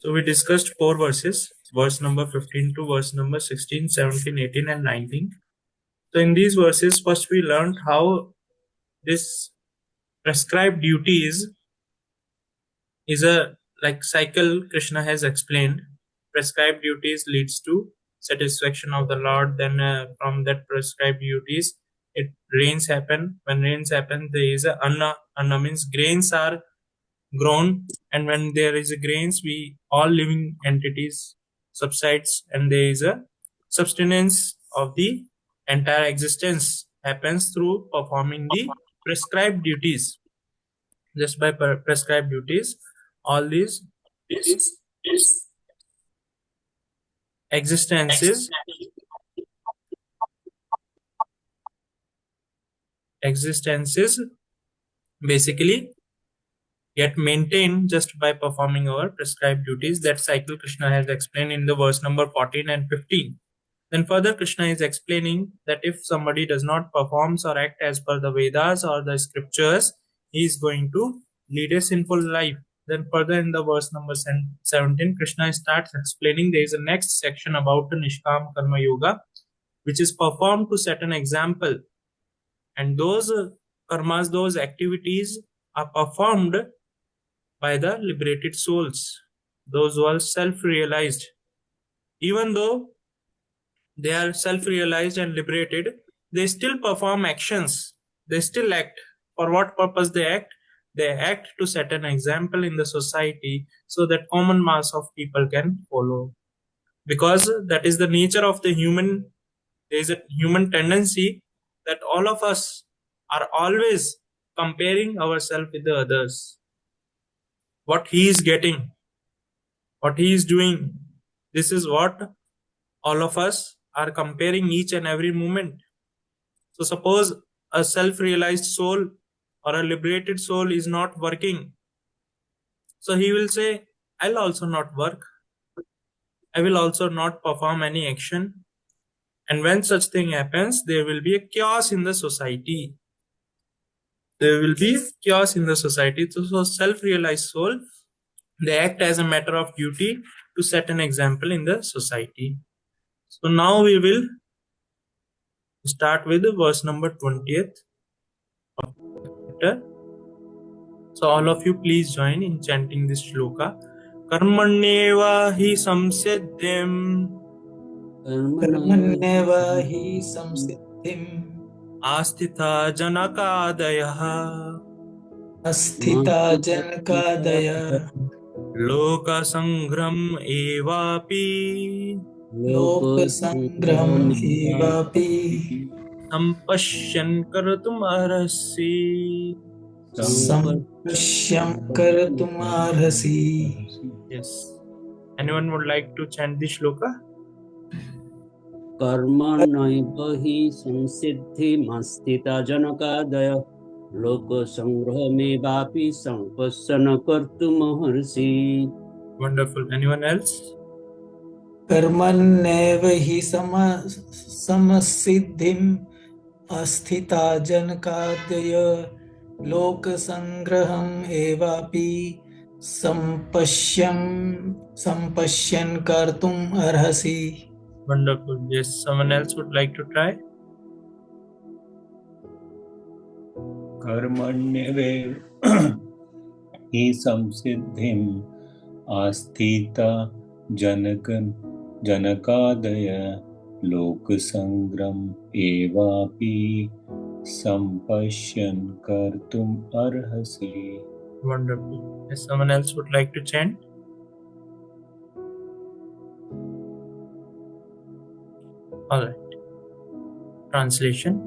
So we discussed four verses, verse number 15 to verse number 16, 17, 18, and 19. So in these verses, first we learned how this prescribed duty is a like cycle Krishna has explained. Prescribed duties leads to satisfaction of the Lord. Then from that prescribed duties, it rains happen. When rains happen, there is a anna. Anna means grains are grown, and when there is a grains, we all living entities subsides, and there is a subsistence of the entire existence happens through performing the prescribed duties. Just by prescribed duties, all these existences existences basically get maintained just by performing our prescribed duties. That cycle Krishna has explained in the verse number 14 and 15. Then further Krishna is explaining that if somebody does not perform or act as per the Vedas or the scriptures, he is going to lead a sinful life. Then further in the verse number 17, Krishna starts explaining there is a next section about the Nishkam Karma Yoga, which is performed to set an example. And those karmas, those activities are performed by the liberated souls, those who are self-realized. Even though they are self-realized and liberated, they still perform actions. They still act. For what purpose they act? They act to set an example in the society so that common mass of people can follow. Because that is the nature of the human. There is a human tendency that all of us are always comparing ourselves with the others. What he is getting, what he is doing. This is what all of us are comparing each and every moment. So, suppose a self realized soul or a liberated soul is not working, so he will say, I'll also not work, I will also not perform any action. And when such thing happens, there will be a chaos in the society. There will be chaos in the society. So self realized soul, they act as a matter of duty to set an example in the society. So now we will start with verse number 20th of the chapter. So all of you please join in chanting this shloka. Karmanyeva hi samsiddhim कर्मण्येव हि संसिद्धिम् आस्थिता जनकादयः अस्थिता जनकादय लोकसङ्ग्रहम् एवापि लोकसङ्ग्रहम् एवापि सम्पश्यन् कर्तुम् अर्हसि. सम्पश्यं कर्तुमर्हसि. Yes. Anyone would like to chant the shloka? कर्मण्येव हि संसिद्धिमस्थिता जनकादय लोकसङ्ग्रहमेवापि सम्पश्यन् कर्तुमर्हसि. Wonderful. Anyone else? कर्मण्येव हि समसिद्धिम् अस्थिता जनकादय लोकसङ्ग्रहम् एवापि सम्पश्यन् कर्तुम् अर्हसि. Wonderful. Yes. Someone else would like to try? कर्मण्येव हि संसिद्धिम् आस्थिता जनकादय लोकसङ्ग्रहम् एवापि सम्पश्यन् कर्तुम् अर्हसि. Wonderful. Yes. Someone else would like to chant? All right. Translation.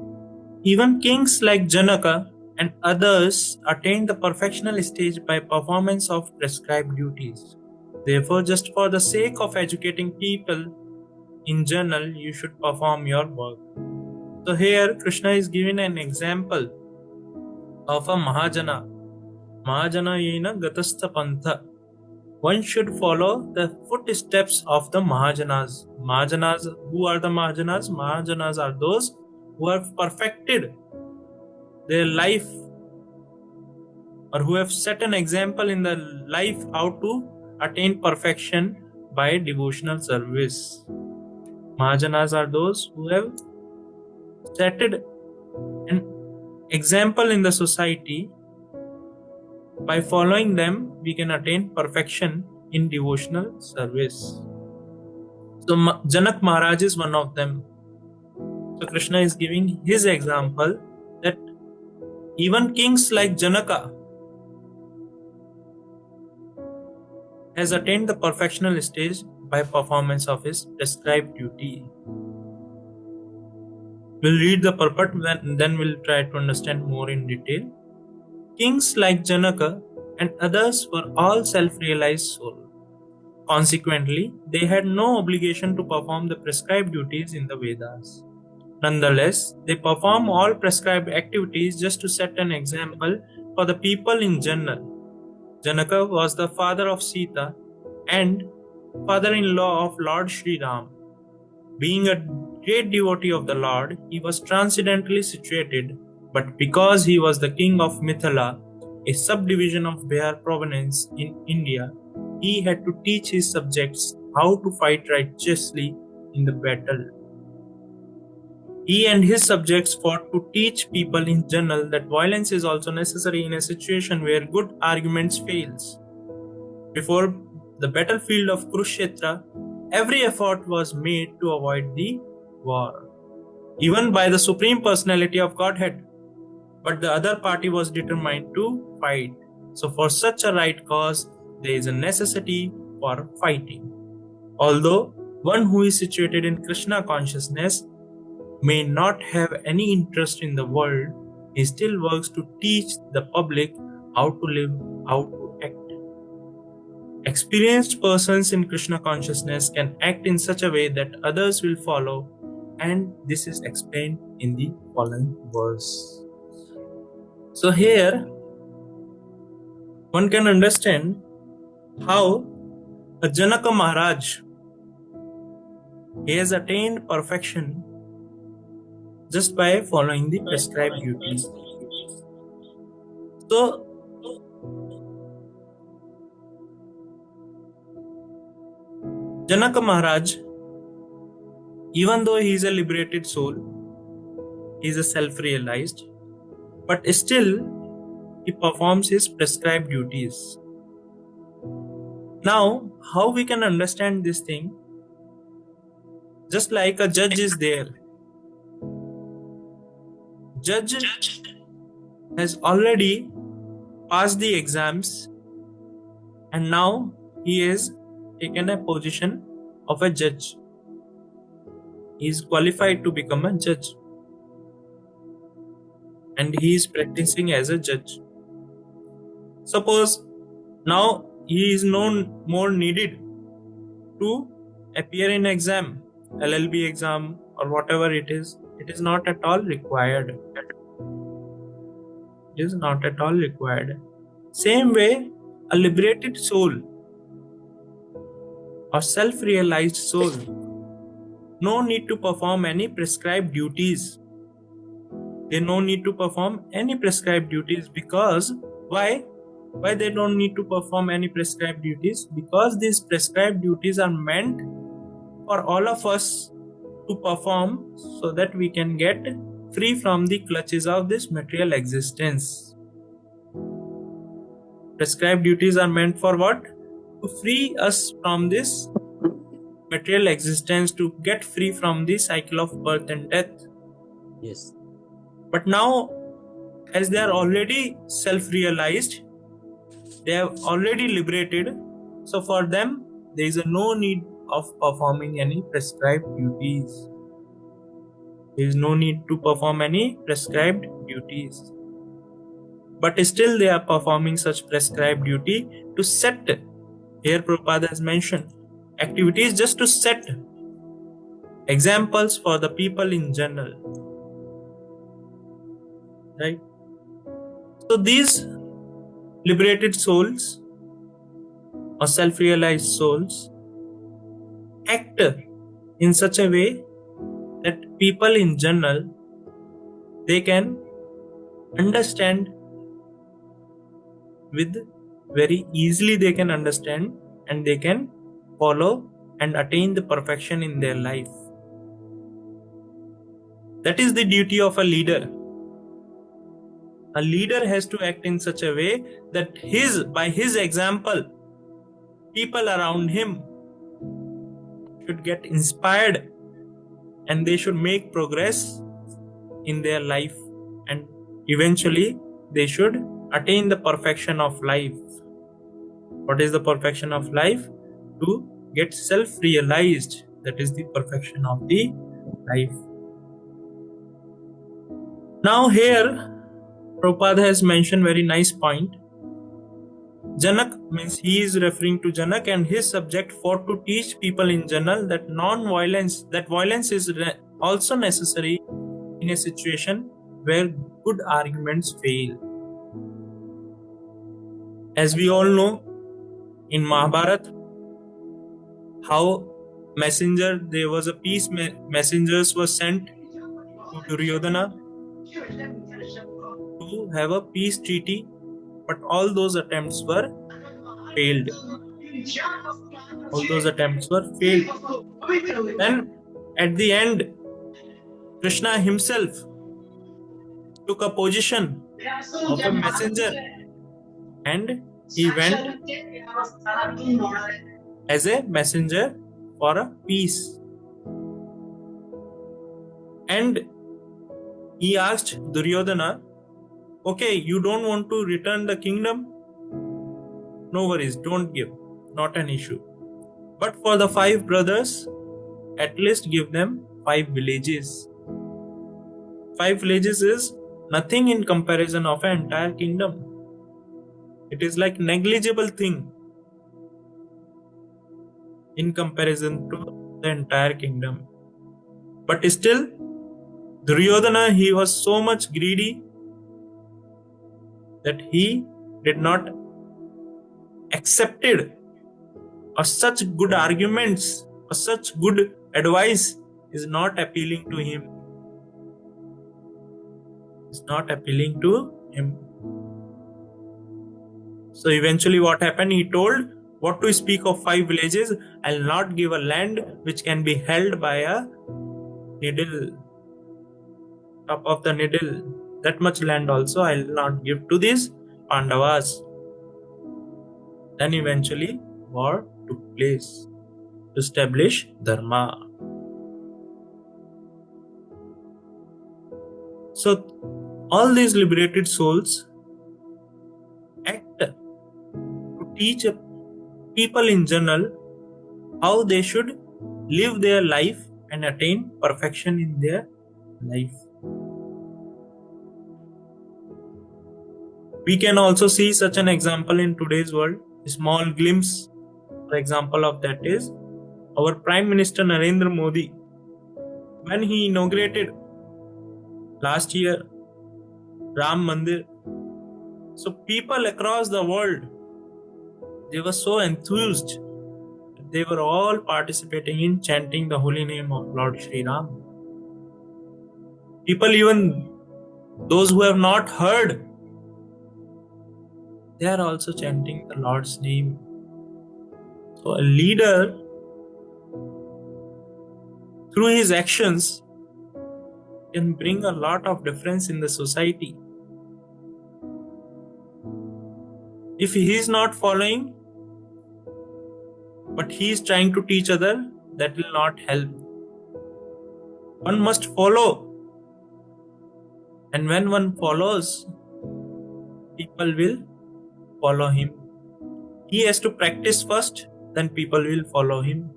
Even kings like Janaka and others attain the perfectional stage by performance of prescribed duties. Therefore, just for the sake of educating people in general, you should perform your work. So here Krishna is giving an example of a Mahajana. Mahajana yena gatastha pantha. One should follow the footsteps of the Mahajanas. Mahajanas, who are the Mahajanas? Mahajanas are those who have perfected their life or who have set an example in their life how to attain perfection by devotional service. Mahajanas are those who have set an example in the society. By following them, we can attain perfection in devotional service. So Janak Maharaj is one of them. So Krishna is giving his example that even kings like Janaka has attained the perfectional stage by performance of his prescribed duty. We'll read the purport, then we'll try to understand more in detail. Kings like Janaka and others were all self-realized souls. Consequently, they had no obligation to perform the prescribed duties in the Vedas. Nonetheless, they perform all prescribed activities just to set an example for the people in general. Janaka was the father of Sita and father-in-law of Lord Sri Ram. Being a great devotee of the Lord, he was transcendently situated, but because he was the king of Mithila, a subdivision of Bihar province in India, he had to teach his subjects how to fight righteously in the battle. He and his subjects fought to teach people in general that violence is also necessary in a situation where good arguments fails. Before the battlefield of Kurukshetra, every effort was made to avoid the war, even by the Supreme Personality of Godhead. But the other party was determined to fight. So for such a right cause, there is a necessity for fighting. Although one who is situated in Krishna consciousness may not have any interest in the world, he still works to teach the public how to live, how to act. Experienced persons in Krishna consciousness can act in such a way that others will follow, and this is explained in the following verse. So here, one can understand how a Janaka Maharaj, he has attained perfection just by following the prescribed duties. So, Janaka Maharaj, even though he is a liberated soul, he is a self-realized, but still he performs his prescribed duties. Now, how we can understand this thing? Just like a judge is there. Judge has already passed the exams and now he has taken a position of a judge. He is qualified to become a judge and he is practicing as a judge. Suppose now he is no more needed to appear in exam, LLB exam or whatever it is not at all required. It is not at all required. Same way, a liberated soul or self-realized soul, no need to perform any prescribed duties. They no need to perform any prescribed duties because why? Why they don't need to perform any prescribed duties? Because these prescribed duties are meant for all of us to perform so that we can get free from the clutches of this material existence. Prescribed duties are meant for what? To free us from this material existence, to get free from the cycle of birth and death. Yes. But now, as they are already self-realized, they have already liberated, so for them, there is no need of performing any prescribed duties. There is no need to perform any prescribed duties. But still they are performing such prescribed duty to set, here Prabhupada has mentioned, activities just to set examples for the people in general. Right? So these liberated souls or self-realized souls act in such a way that people in general, they can understand with very easily, they can understand and they can follow and attain the perfection in their life. That is the duty of a leader. A leader has to act in such a way that by his example, people around him should get inspired and they should make progress in their life, and eventually they should attain the perfection of life. What is the perfection of life? To get self-realized. That is the perfection of the life. Now here, Prabhupada has mentioned very nice point. Janak means he is referring to Janak and his subject for to teach people in general that non-violence, that violence is also necessary in a situation where good arguments fail. As we all know, in Mahabharata, how there was a peace messengers were sent to Duryodhana to have a peace treaty, but all those attempts were failed. All those attempts were failed. Then at the end, Krishna himself took a position of a messenger and he went as a messenger for a peace. And he asked Duryodhana, okay, you don't want to return the kingdom? No worries, don't give, not an issue. But for the 5 brothers, at least give them 5 villages. 5 villages is nothing in comparison of an entire kingdom. It is like negligible thing in comparison to the entire kingdom. But still, Duryodhana, he was so much greedy that he did not accepted or such good arguments or such good advice is not appealing to him. It's not appealing to him. So eventually what happened? He told, what to speak of 5 villages, I'll not give a land which can be held by a needle, top of the needle. That much land also I'll not give to these Pandavas. Then eventually war took place to establish Dharma. So all these liberated souls act to teach people in general how they should live their life and attain perfection in their life. We can also see such an example in today's world. A small glimpse, for example, of that is our Prime Minister Narendra Modi. When he inaugurated last year Ram Mandir, so people across the world, they were so enthused. They were all participating in chanting the holy name of Lord Shri Ram. People, even those who have not heard, they are also chanting the Lord's name. So a leader, through his actions, can bring a lot of difference in the society. If he is not following, but he is trying to teach others, that will not help. One must follow. And when one follows, people will follow him. He has to practice first, then people will follow him.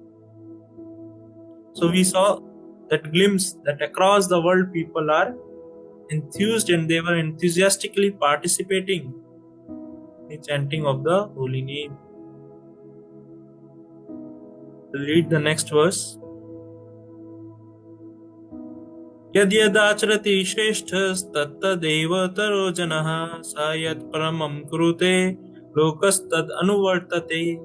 So we saw that glimpse that across the world people are enthused and they were enthusiastically participating in the chanting of the holy name. Read the next verse. Yad yadacharati shreshthas tattadeva taro janaha sa yad paramam kurute lokastad anuvartate.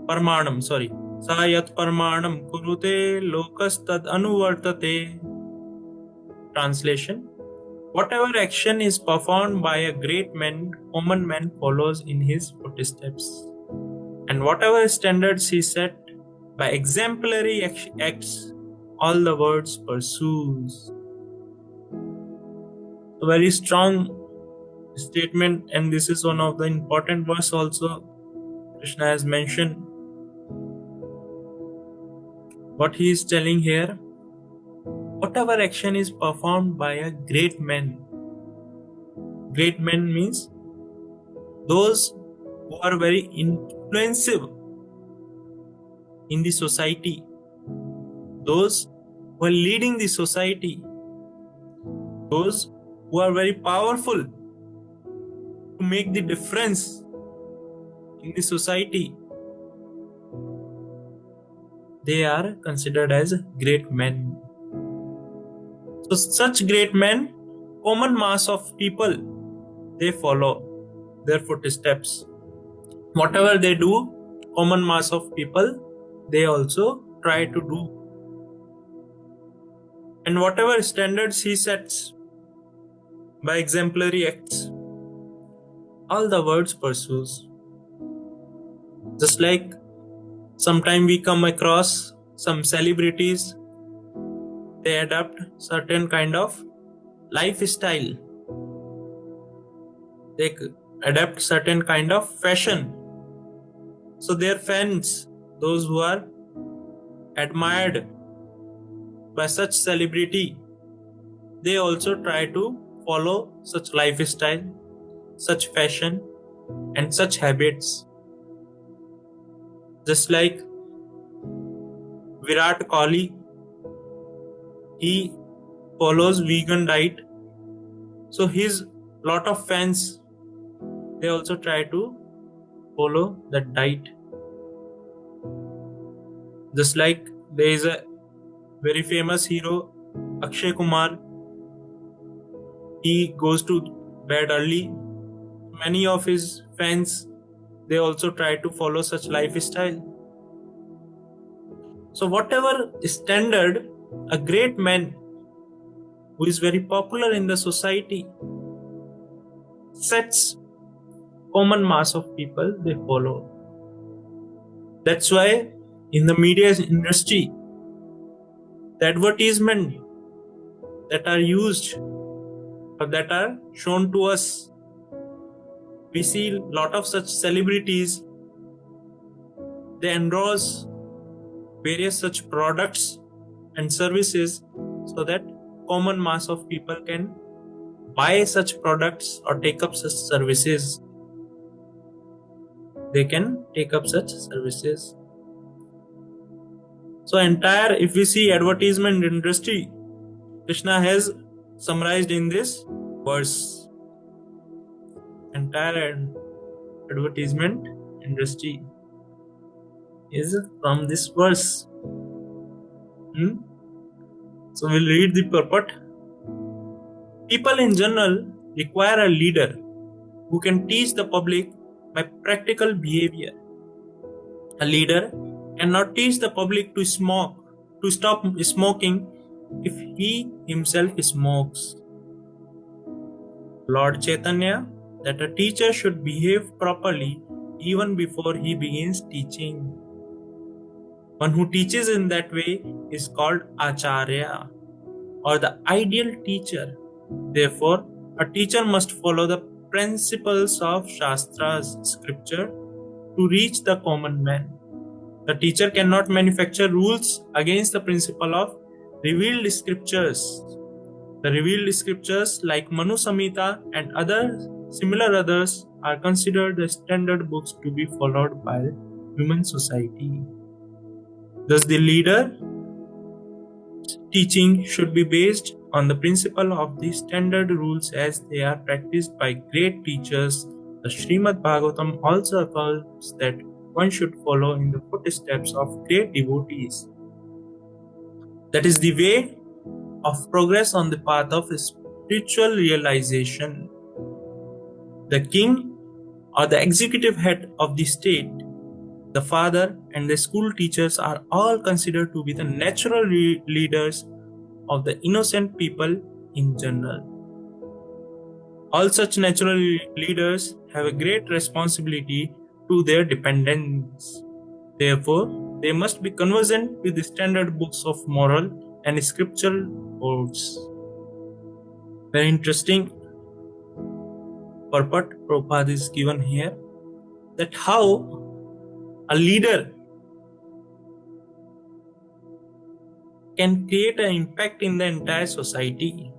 Parmanam, sorry. Sa yat parmanam kurute lokastad anuvartate. Translation. Whatever action is performed by a great man, common man follows in his footsteps. And whatever standards he set by exemplary acts, all the words pursues. A very strong statement, and this is one of the important verse also Krishna has mentioned. What he is telling here, whatever action is performed by a great man. Great men means those who are very influential in the society, those who are leading the society, those who are very powerful to make the difference in the society. They are considered as great men. So such great men, common mass of people, they follow their footsteps. Whatever they do, common mass of people, they also try to do. And whatever standards he sets by exemplary acts, all the words pursues. Just like sometime we come across some celebrities, they adopt certain kind of lifestyle. They adapt certain kind of fashion. So their fans, those who are admired by such celebrity, they also try to follow such lifestyle, such fashion, and such habits. Just like Virat Kohli, he follows vegan diet, so his lot of fans, they also try to follow that diet. Just like there is a very famous hero, Akshay Kumar, he goes to bed early. Many of his fans, they also try to follow such lifestyle. So whatever standard a great man who is very popular in the society sets, common mass of people, they follow. That's why in the media industry, the advertisement that are used or that are shown to us, we see a lot of such celebrities, they endorse various such products and services so that common mass of people can buy such products or take up such services. They can take up such services. So entire, if we see advertisement industry, Krishna has summarized in this verse. Entire advertisement industry is from this verse. So we'll read the purport. People in general require a leader who can teach the public by practical behavior. A leader cannot teach the public to stop smoking if he himself smokes. Lord Chaitanya, that a teacher should behave properly even before he begins teaching. One who teaches in that way is called Acharya, or the ideal teacher. Therefore, a teacher must follow the principles of Shastras, scripture, to reach the common man. The teacher cannot manufacture rules against the principle of revealed scriptures. The revealed scriptures like Manu Samhita and similar others are considered the standard books to be followed by human society. Thus, the leader teaching should be based on the principle of the standard rules as they are practiced by great teachers. The Srimad Bhagavatam also affirms that one should follow in the footsteps of great devotees. That is the way of progress on the path of spiritual realization. The king or the executive head of the state, the father and the school teachers are all considered to be the natural leaders of the innocent people in general. All such natural leaders have a great responsibility to their dependents. Therefore, they must be conversant with the standard books of moral and scriptural codes. Very interesting purport Prabhupada is given here, that how a leader can create an impact in the entire society.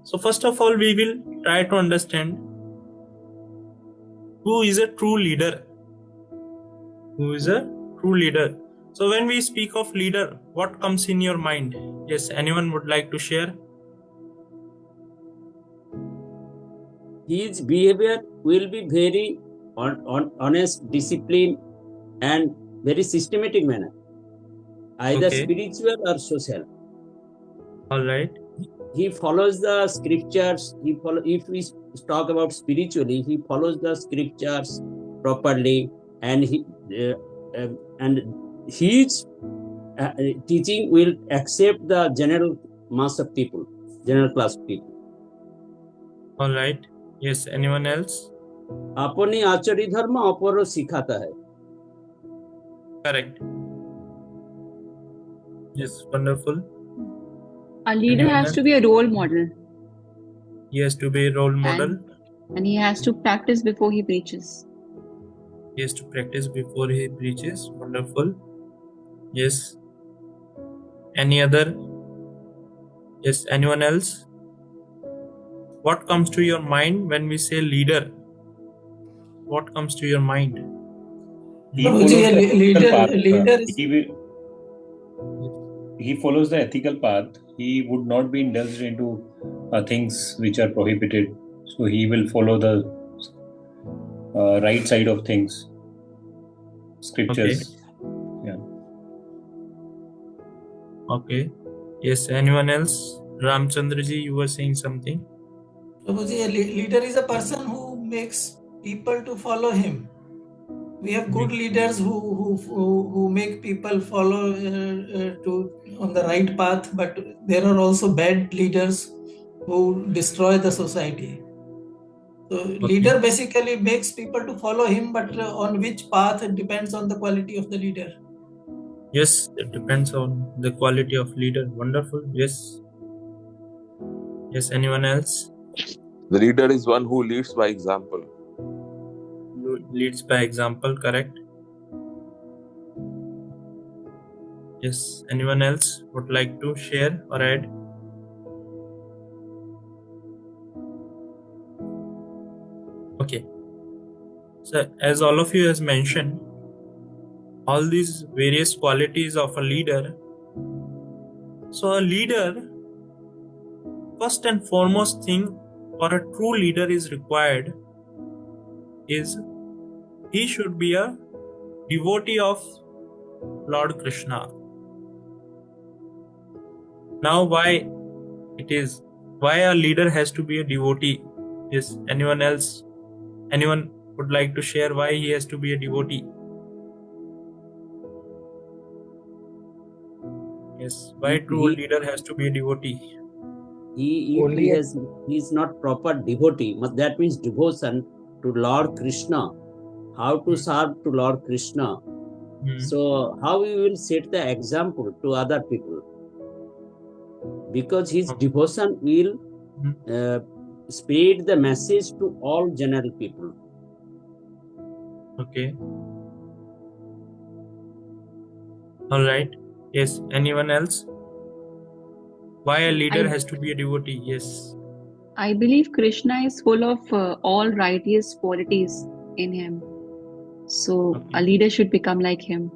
So first of all, we will try to understand who is a true leader. Who is a true leader? So when we speak of leader, what comes in your mind? Yes, anyone would like to share? His behavior will be very honest, disciplined, and very systematic manner, either Okay. spiritual or social. All right. He follows the scriptures. If we talk about spiritually, he follows the scriptures properly, and his teaching will accept the general mass of people, general class people. All right. Yes, anyone else? अपनी आचरी धर्म अपरो सिखाता है. Correct. Yes, wonderful. A leader Anyone has else? to be a role model, He has to be a role model. and he has to practice before he preaches. He has to practice before he preaches. Wonderful. Yes. Any other? Yes, anyone else? What comes to your mind when we say leader? What comes to your mind? He Prabhuji, follows a the ethical leader, path. leader is He follows the ethical path. He would not be indulged into things which are prohibited. So he will follow the right side of things. Scriptures. Yeah. Okay. Yes, anyone else? Ramchandraji, you were saying something. Prabhuji, a leader is a person who makes people to follow him. We have good leaders who make people follow on the right path, but there are also bad leaders who destroy the society. So leader basically makes people to follow him, but on which path it depends on the quality of the leader. Yes, it depends on the quality of leader. Wonderful. Yes. Yes, anyone else? The leader is one who leads by example. Leads by example, correct? Yes, anyone else would like to share or add? Okay. So as all of you has mentioned, all these various qualities of a leader. So a leader, first and foremost thing for a true leader is required is he should be a devotee of Lord Krishna. Now why a leader has to be a devotee? Yes, anyone else? Anyone would like to share why he has to be a devotee? Yes, why true leader has to be a devotee? If he is not proper devotee, that means devotion to Lord Krishna, how to serve to Lord Krishna. So how we will set the example to other people? Because his devotion will spread the message to all general people. Okay. All right. Yes. Anyone else? Why a leader has to be a devotee? Yes. I believe Krishna is full of all righteous qualities in him. So a leader should become like him.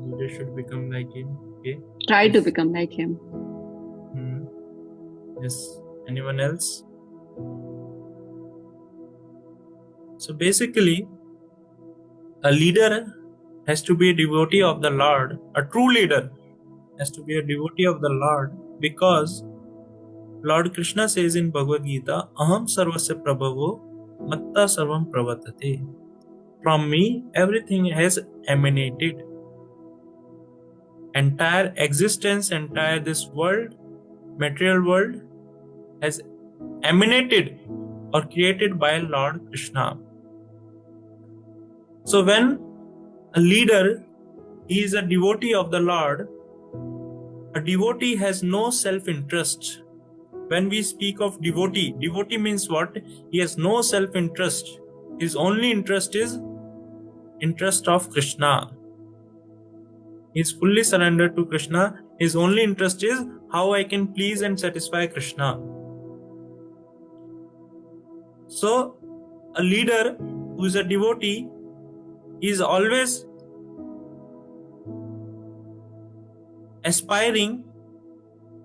Leader should become like him. Okay. Try to become like him. Yes. Anyone else? So basically, a leader has to be a devotee of the Lord. A true leader has to be a devotee of the Lord because Lord Krishna says in Bhagavad Gita, Aham sarvasya prabhavo matta sarvam pravartate. From me, everything has emanated. Entire existence, entire this world, material world, has emanated or created by Lord Krishna. So when a leader is a devotee of the Lord, a devotee has no self-interest. When we speak of devotee, devotee means what? He has no self-interest. His only interest is interest of Krishna. He is fully surrendered to Krishna. His only interest is how I can please and satisfy Krishna. So, a leader who is a devotee is always aspiring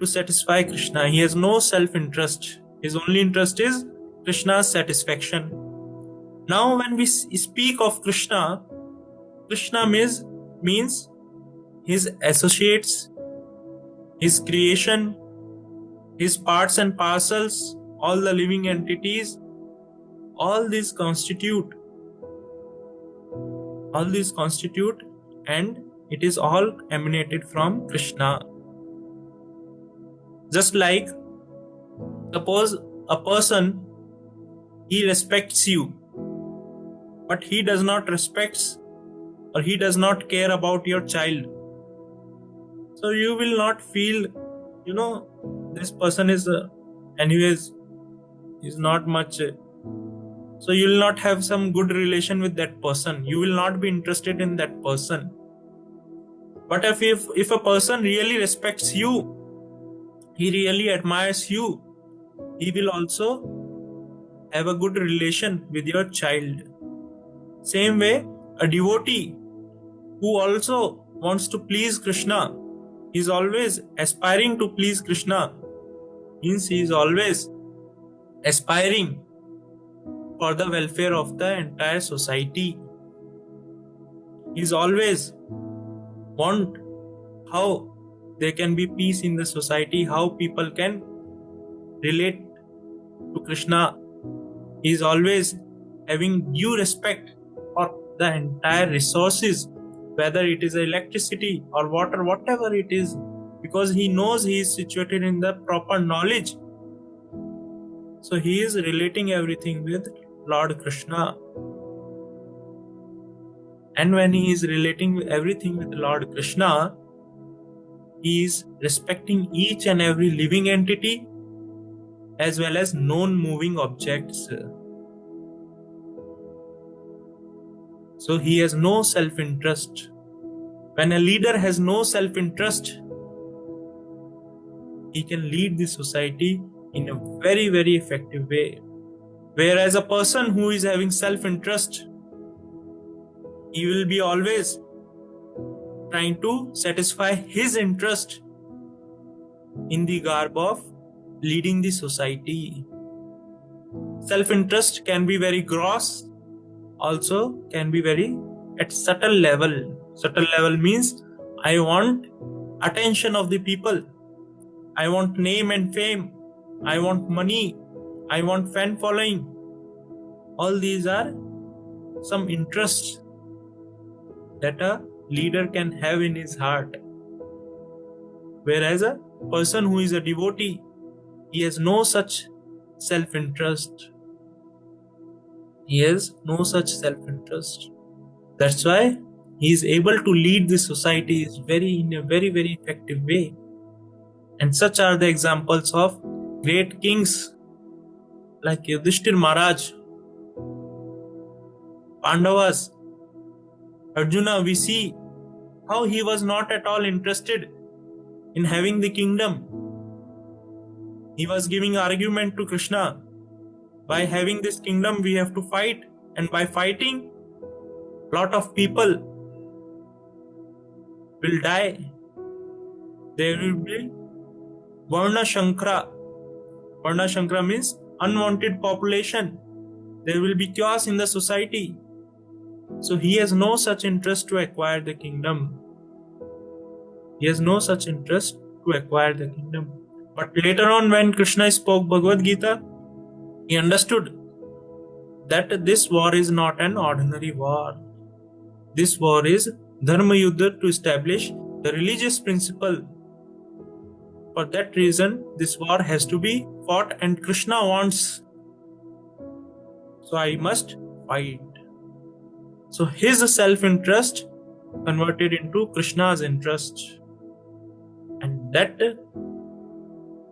to satisfy Krishna. He has no self-interest. His only interest is Krishna's satisfaction. Now, when we speak of Krishna, Krishna means his associates, his creation, his parts and parcels, all the living entities, all these constitute, and it is all emanated from Krishna. Just like, suppose a person, he respects you, but he does not respect or he does not care about your child. So you will not feel, this person is anyways is not much. So you will not have some good relation with that person. You will not be interested in that person. But if a person really respects you, he really admires you, he will also have a good relation with your child. Same way, a devotee who also wants to please Krishna, is always aspiring to please Krishna, means he is always aspiring for the welfare of the entire society. He is always want how there can be peace in the society, how people can relate to Krishna. He is always having due respect for the entire resources, whether it is electricity or water, whatever it is, because he knows he is situated in the proper knowledge. So he is relating everything with Lord Krishna. And when he is relating everything with Lord Krishna, he is respecting each and every living entity as well as non-moving objects. So he has no self-interest. When a leader has no self-interest, he can lead the society in a very, very effective way. Whereas a person who is having self-interest, he will be always trying to satisfy his interest in the garb of leading the society. Self-interest can be very gross, also can be very at subtle level. Subtle level means I want attention of the people, I want name and fame, I want money, I want fan following. All these are some interests that a leader can have in his heart. Whereas a person who is a devotee, he has no such self-interest. He has no such self-interest. That's why he is able to lead the society in a very, very effective way. And such are the examples of great kings like Yudhishthir Maharaj, Pandavas, Arjuna. We see how he was not at all interested in having the kingdom. He was giving argument to Krishna. By having this kingdom, we have to fight, and by fighting, lot of people will die. There will be Varna Shankara. Varna Shankara means unwanted population. There will be chaos in the society. So he has no such interest to acquire the kingdom. He has no such interest to acquire the kingdom. But later on, when Krishna spoke Bhagavad Gita, he understood that this war is not an ordinary war. This war is Dharma Yuddha to establish the religious principle. For that reason, this war has to be fought and Krishna wants. So I must fight. So his self-interest converted into Krishna's interest. And that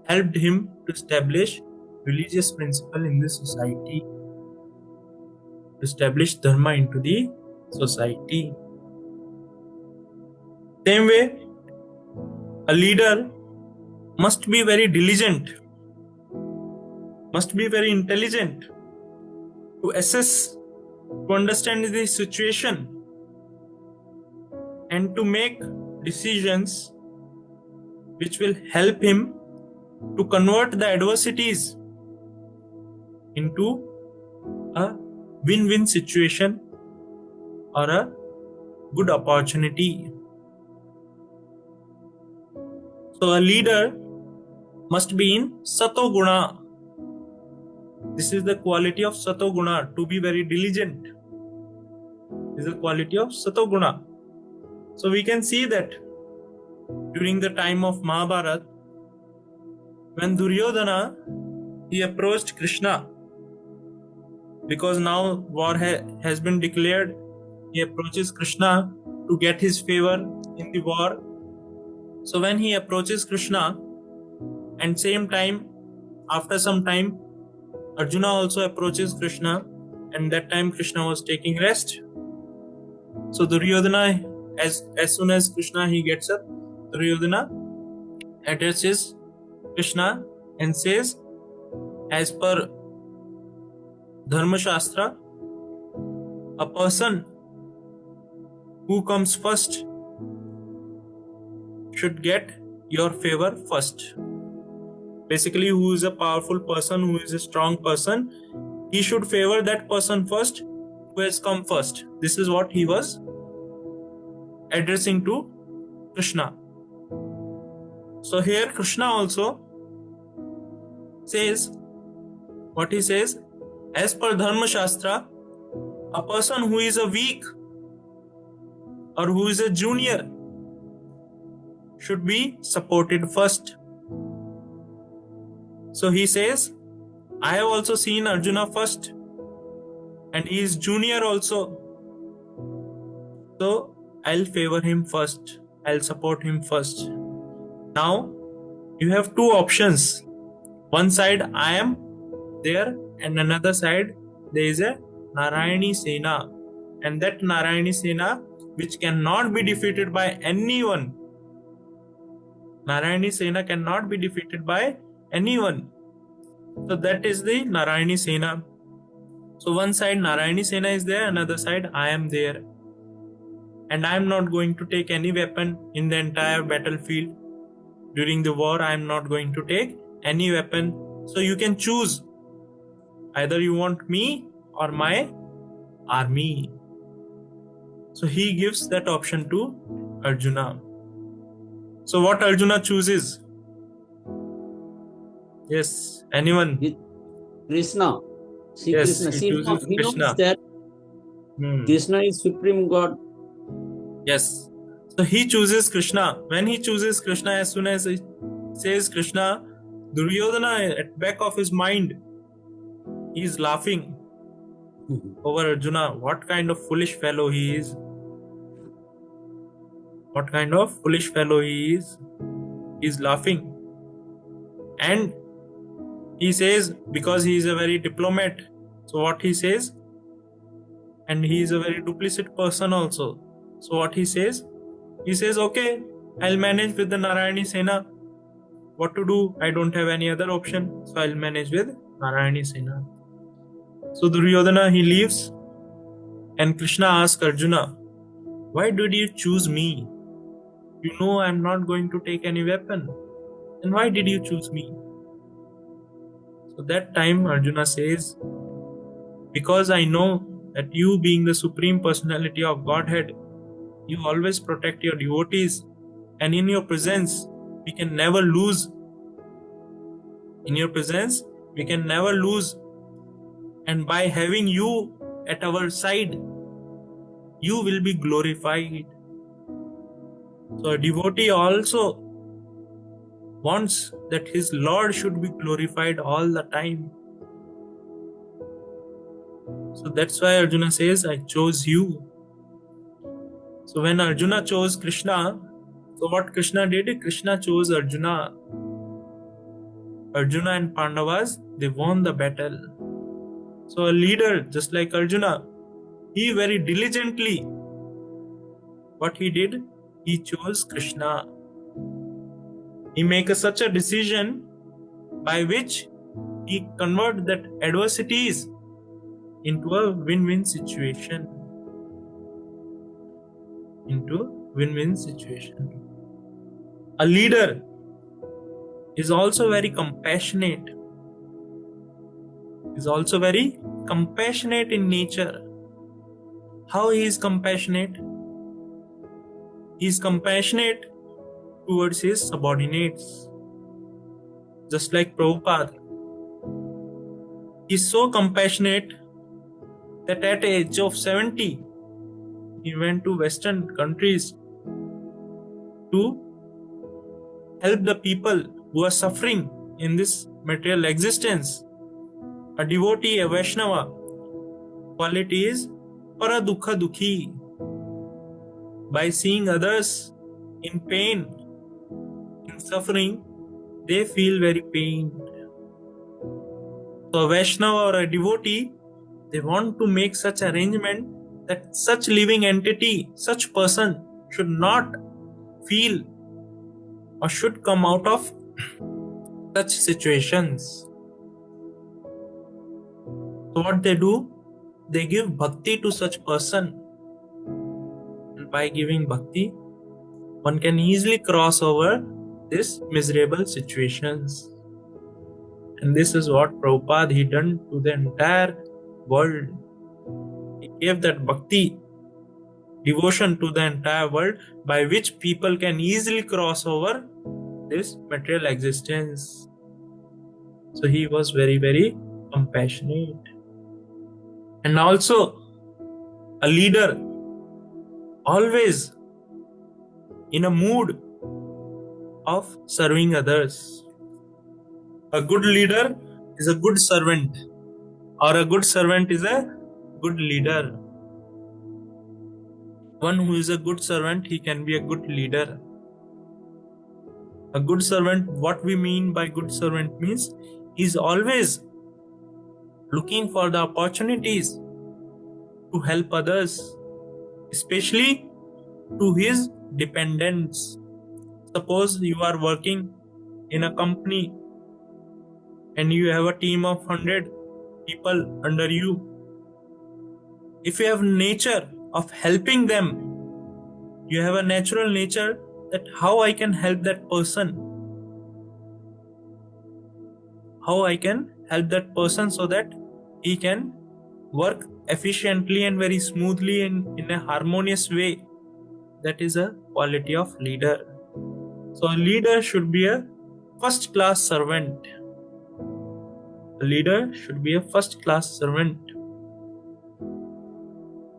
helped him to establish religious principle in the society, to establish dharma into the society. Same way, a leader must be very diligent, must be very intelligent to assess, to understand the situation, and to make decisions which will help him to convert the adversities into a win-win situation or a good opportunity. So a leader must be in Sato Guna. This is the quality of Sato Guna, to be very diligent. This is the quality of Sato Guna. So we can see that during the time of Mahabharata, when Duryodhana, he approached Krishna, because now war has been declared, he approaches Krishna to get his favor in the war. So when he approaches Krishna, and same time, after some time, Arjuna also approaches Krishna, and that time Krishna was taking rest. So Duryodhana, as soon as Krishna he gets up, Duryodhana addresses Krishna and says, as per Dharma Shastra, a person who comes first should get your favor first. Basically, who is a powerful person, who is a strong person, he should favor that person first who has come first. This is what he was addressing to Krishna. So here Krishna also says, what he says, as per Dharma Shastra, a person who is a weak or who is a junior should be supported first. So he says, I have also seen Arjuna first, and he is junior also. So I'll favor him first. I'll support him first. Now you have two options. One side I am there, and another side there is a Narayani Sena. And that Narayani Sena, which cannot be defeated by anyone. Narayani Sena cannot be defeated by anyone. So that is the Narayani Sena. So one side Narayani Sena is there, another side I am there. And I am not going to take any weapon in the entire battlefield. During the war, I am not going to take any weapon. So you can choose. Either you want me or my army. So he gives that option to Arjuna. So what Arjuna chooses? Yes, anyone? Krishna. See, Yes, Krishna. he See, chooses he knows Krishna. that Krishna is Supreme God. Yes. So he chooses Krishna. When he chooses Krishna, as soon as he says Krishna, Duryodhana at back of his mind, he is laughing over Arjuna. What kind of foolish fellow he is. What kind of foolish fellow he is. He is laughing. And he says, because he is a very diplomat, so what he says, and he is a very duplicit person also. So what he says, okay, I'll manage with the Narayani Sena. What to do? I don't have any other option. So I'll manage with Narayani Sena. So Duryodhana, he leaves, and Krishna asks Arjuna, why did you choose me? You know I'm not going to take any weapon. Then why did you choose me? So that time Arjuna says, because I know that you, being the Supreme Personality of Godhead, you always protect your devotees, and in your presence we can never lose. In your presence we can never lose. And by having you at our side, you will be glorified. So a devotee also wants that his Lord should be glorified all the time. So that's why Arjuna says, I chose you. So when Arjuna chose Krishna, so what Krishna did? Krishna chose Arjuna. Arjuna and Pandavas, they won the battle. So a leader, just like Arjuna, he very diligently, what he did? He chose Krishna. He make such a decision by which he convert that adversities into a win-win situation. A leader is also very compassionate. Is also very compassionate in nature. How he is compassionate? He is compassionate towards his subordinates. Just like Prabhupada. He is so compassionate that at the age of 70, he went to Western countries to help the people who are suffering in this material existence. A devotee, a Vaishnava, quality is para dukha dukhi. By seeing others in pain, in suffering, they feel very pained. So a Vaishnava or a devotee, they want to make such arrangement that such living entity, such person should not feel or should come out of such situations. So what they do? They give bhakti to such person. And by giving bhakti, one can easily cross over these miserable situations. And this is what Prabhupada he done to the entire world. He gave that bhakti, devotion to the entire world by which people can easily cross over this material existence. So he was very, very compassionate. And also a leader always in a mood of serving others. A good leader is a good servant, or a good servant is a good leader. One who is a good servant, he can be a good leader. A good servant, what we mean by good servant means, he is always looking for the opportunities to help others, especially to his dependents. Suppose you are working in a company and you have a team of 100 people under you. If you have nature of helping them, you have a natural nature that how I can help that person. How I can help that person so that he can work efficiently and very smoothly and in a harmonious way. That is a quality of leader. So a leader should be a first class servant. A leader should be a first class servant.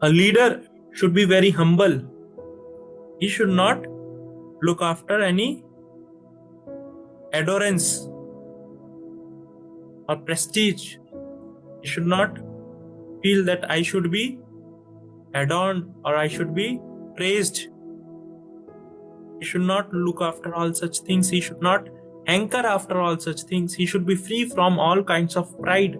A leader should be very humble. He should not look after any adorance or prestige. He should not feel that I should be adorned or I should be praised. He should not look after all such things. He should not hanker after all such things. He should be free from all kinds of pride.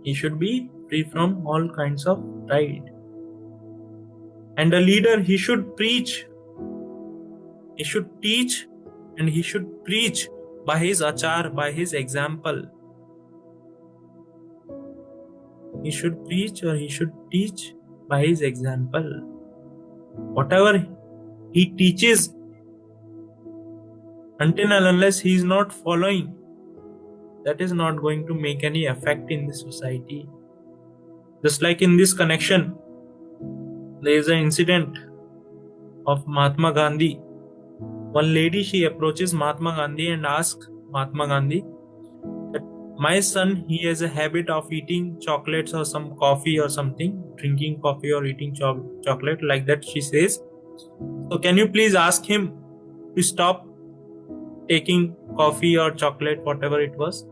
He should be free from all kinds of pride. And a leader, he should preach. He should teach and he should preach by his achar, by his example. He should preach or he should teach by his example. Whatever he teaches, until and unless he is not following, that is not going to make any effect in the society. Just like in this connection, there is an incident of Mahatma Gandhi. One lady, she approaches Mahatma Gandhi and asks Mahatma Gandhi that my son, he has a habit of eating chocolates or some coffee or something, drinking coffee or eating chocolate like that, she says. So can you please ask him to stop taking coffee or chocolate, whatever it was.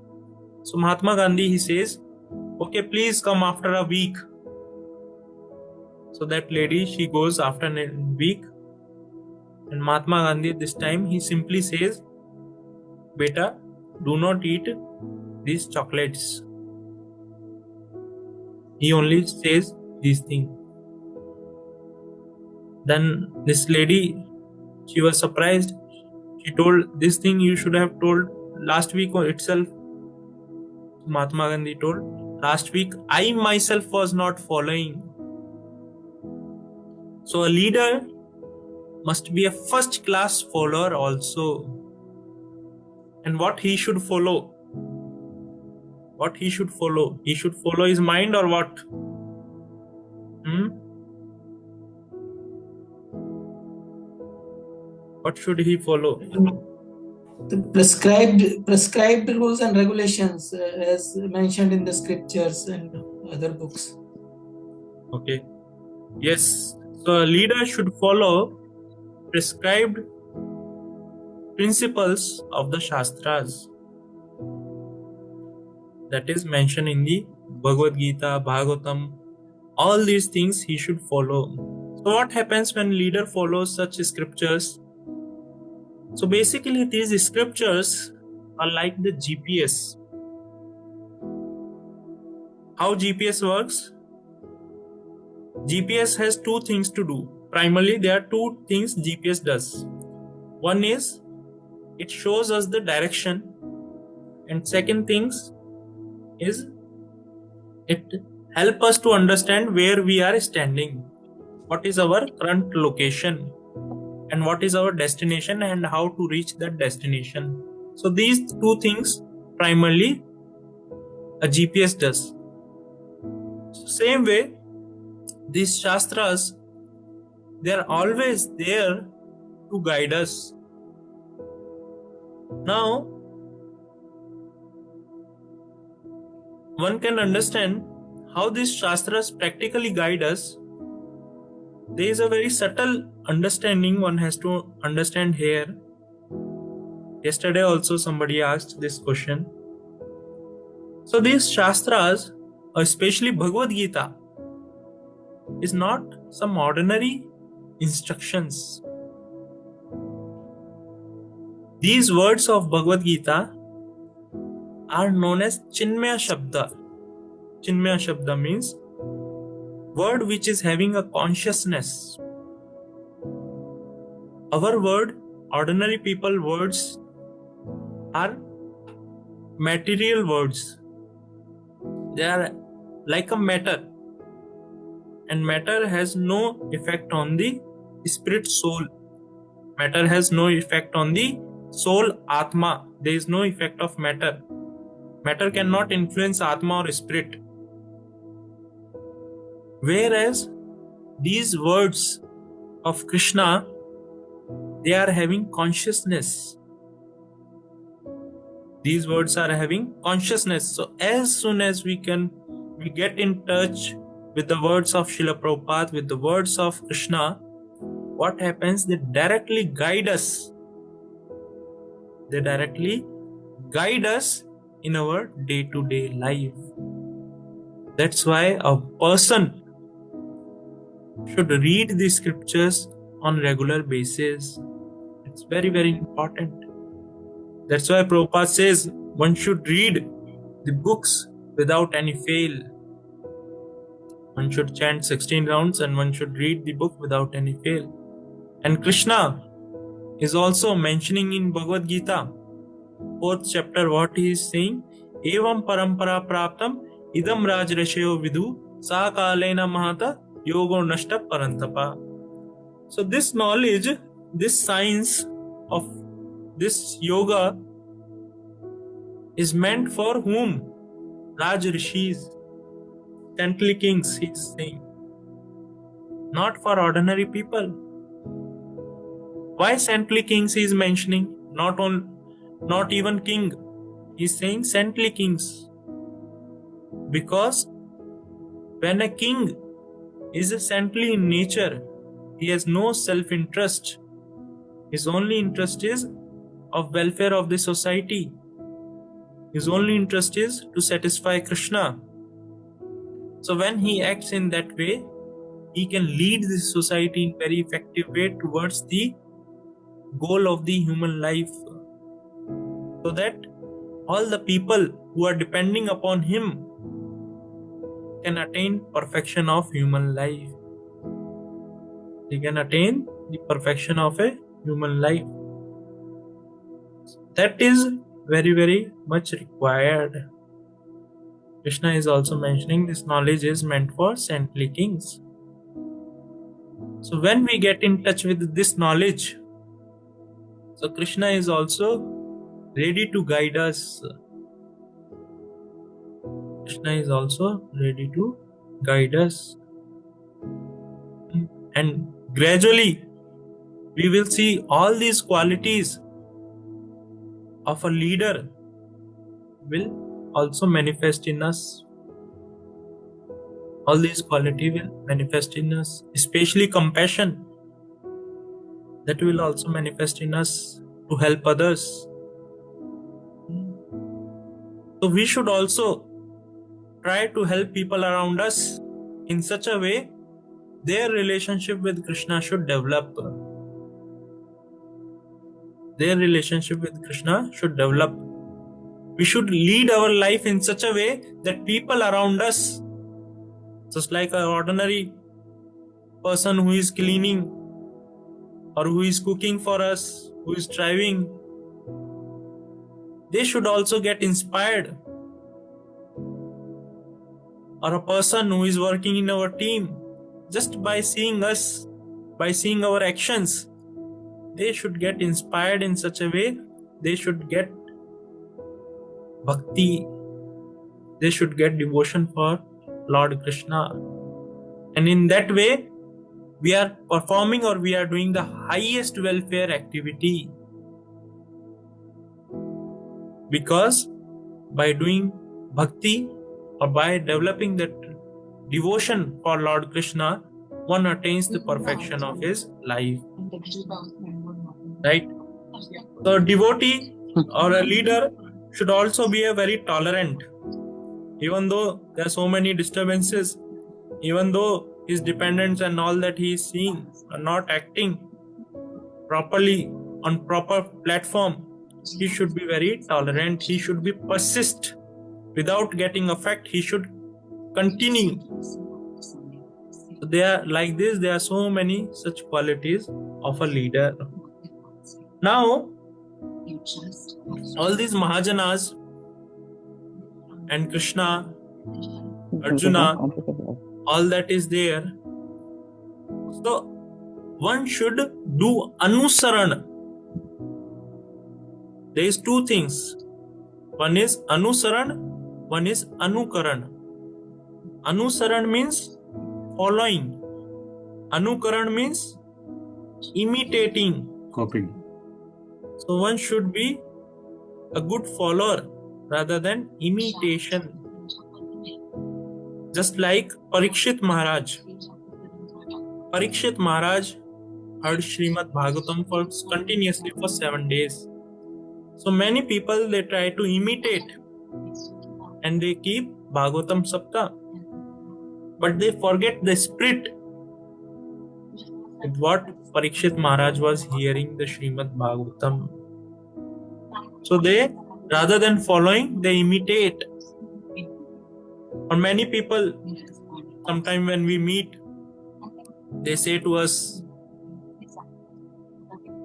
So Mahatma Gandhi, he says, okay, please come after a week. So that lady, she goes after a week, and Mahatma Gandhi this time, he simply says, beta, do not eat these chocolates. He only says these things. Then this lady, she was surprised. She told, this thing you should have told last week itself. Mahatma Gandhi told, last week I myself was not following. So a leader must be a first class follower also. And what he should follow? What he should follow? He should follow his mind or what? What should he follow? The prescribed rules and regulations as mentioned in the scriptures and other books. Okay. Yes. So a leader should follow prescribed principles of the Shastras. That is mentioned in the Bhagavad Gita, Bhagavatam. All these things he should follow. So what happens when leader follows such scriptures? So basically these scriptures are like the GPS. How GPS works? GPS has two things to do. Primarily there are two things GPS does. One is it shows us the direction, and second thing is it helps us to understand where we are standing, what is our current location, and what is our destination and how to reach that destination. So these two things primarily a GPS does. So same way, these Shastras, they are always there to guide us. Now, one can understand how these Shastras practically guide us. There is a very subtle understanding one has to understand here. Yesterday also somebody asked this question. So these Shastras, especially Bhagavad Gita, is not some ordinary instructions. These words of Bhagavad Gita are known as Chinmaya Shabda. Chinmaya Shabda means word which is having a consciousness. Our word, ordinary people words, are material words. They are like a matter, and matter has no effect on the spirit soul. Matter has no effect on the soul Atma. There is no effect of matter. Matter cannot influence Atma or spirit. Whereas these words of Krishna, they are having consciousness. These words are having consciousness. So as soon as we get in touch with the words of Srila Prabhupada, with the words of Krishna, what happens? They directly guide us. They directly guide us in our day-to-day life. That's why a person should read the scriptures on regular basis. It's very, very important. That's why Prabhupada says one should read the books without any fail. One should chant 16 rounds and one should read the book without any fail. And Krishna is also mentioning in Bhagavad Gita, 4th chapter, what he is saying, Evam parampara praptam idam rajrashayo vidu sa kalena mahata yogo nashta parantapa. So this knowledge, this science of this yoga is meant for whom? Raj Rishis, saintly kings, he is saying. Not for ordinary people. Why saintly kings he is mentioning? Not even king. He is saying saintly kings. Because when a king is a saintly in nature, he has no self-interest. His only interest is of welfare of the society. His only interest is to satisfy Krishna. So when he acts in that way, he can lead the society in very effective way towards the goal of the human life, so that all the people who are depending upon him can attain perfection of human life. They can attain the perfection of a human life. That is very, very much required. Krishna is also mentioning this knowledge is meant for saintly kings. So when we get in touch with this knowledge, so Krishna is also ready to guide us. Krishna is also ready to guide us. And gradually, we will see all these qualities of a leader will also manifest in us. All these qualities will manifest in us, especially compassion. That will also manifest in us to help others. So we should also try to help people around us in such a way their relationship with Krishna should develop. Their relationship with Krishna should develop. We should lead our life in such a way that people around us, just like an ordinary person who is cleaning or who is cooking for us, who is driving, they should also get inspired. Or a person who is working in our team, just by seeing us, by seeing our actions, they should get inspired in such a way, they should get bhakti, they should get devotion for Lord Krishna. And in that way, we are performing or we are doing the highest welfare activity. Because by doing bhakti or by developing that devotion for Lord Krishna, one attains the perfection of his life. Right? So a devotee or a leader should also be a very tolerant. Even though there are so many disturbances, even though his dependents and all that he is seeing are not acting properly on proper platform, he should be very tolerant. He should be persist without getting affect. He should continue. So they are like this. There are so many such qualities of a leader. Now, all these Mahajanas and Krishna, Arjuna, all that is there. So one should do Anusaran. There is two things. One is Anusaran, one is Anukaran. Anusaran means following. Anukaran means imitating. Copying. So one should be a good follower rather than imitation. Just like Parikshit Maharaj. Parikshit Maharaj heard Srimad Bhagavatam continuously for 7 days. So many people, they try to imitate and they keep Bhagavatam Sapta. But they forget the spirit with what Parikshit Maharaj was hearing the Srimad Bhagavatam. So they, rather than following, they imitate. Or many people, sometime when we meet, they say to us,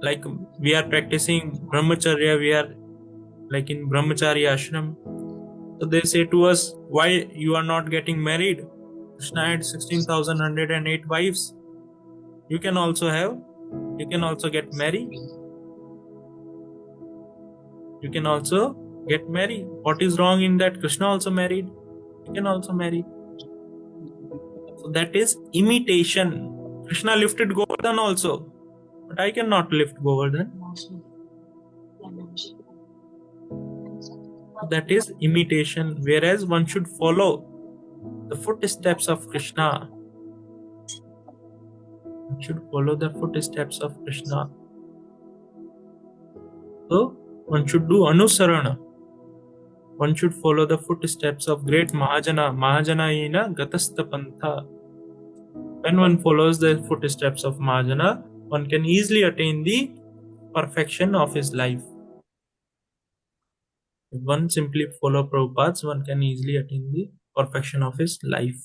like we are practicing brahmacharya, we are like in brahmacharya ashram. So they say to us, why you are not getting married? Krishna had 16,108 wives. You can also get married. You can also get married. What is wrong in that? Krishna also married. You can also marry. So that is imitation. Krishna lifted Govardhan also. But I cannot lift Govardhan. That is imitation. Whereas one should follow the footsteps of Krishna. One should follow the footsteps of Krishna. So one should do Anusarana. One should follow the footsteps of great Mahajana. Mahajanaina Gatastha Pantha. When one follows the footsteps of Mahajana, one can easily attain the perfection of his life. If one simply follow Prabhupada's, one can easily attain the perfection of his life.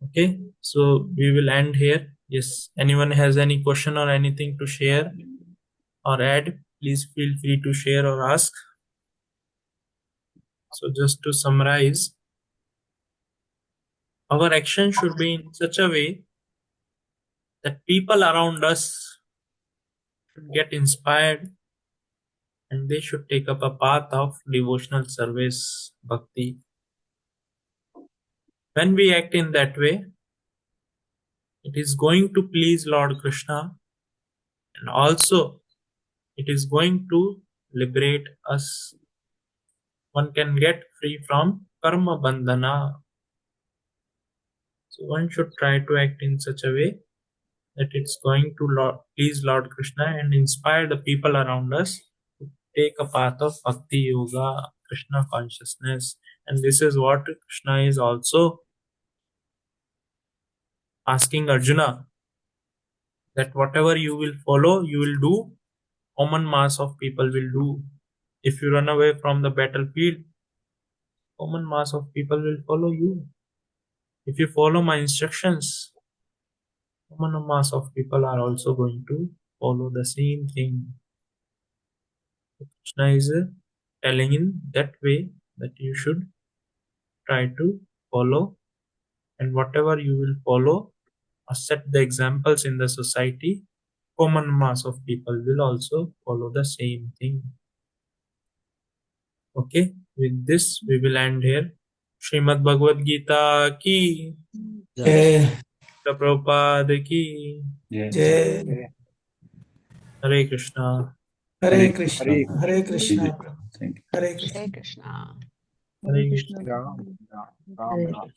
Okay, so we will end here. Yes, anyone has any question or anything to share or add, please feel free to share or ask. So just to summarize, our action should be in such a way that people around us should get inspired and they should take up a path of devotional service, bhakti. When we act in that way, it is going to please Lord Krishna, and also it is going to liberate us. One can get free from karma bandhana. So one should try to act in such a way that it's going to please Lord Krishna and inspire the people around us to take a path of bhakti yoga, Krishna consciousness. And this is what Krishna is also asking Arjuna, that whatever you will follow, you will do, common mass of people will do. If you run away from the battlefield, common mass of people will follow you. If you follow my instructions, common mass of people are also going to follow the same thing. Krishna is telling in that way that you should try to follow, and whatever you will follow or set the examples in the society, common mass of people will also follow the same thing. Okay, with this we will end here. Srimad Bhagavad Gita ki, Jai. Prabhupada ki, Jai. Hare Krishna. Hare Krishna. Hare Vijay. Krishna. Thank you. Hare Krishna. Hare Krishna. Hare Krishna. Ram, Ram, Ram, Hare Ram.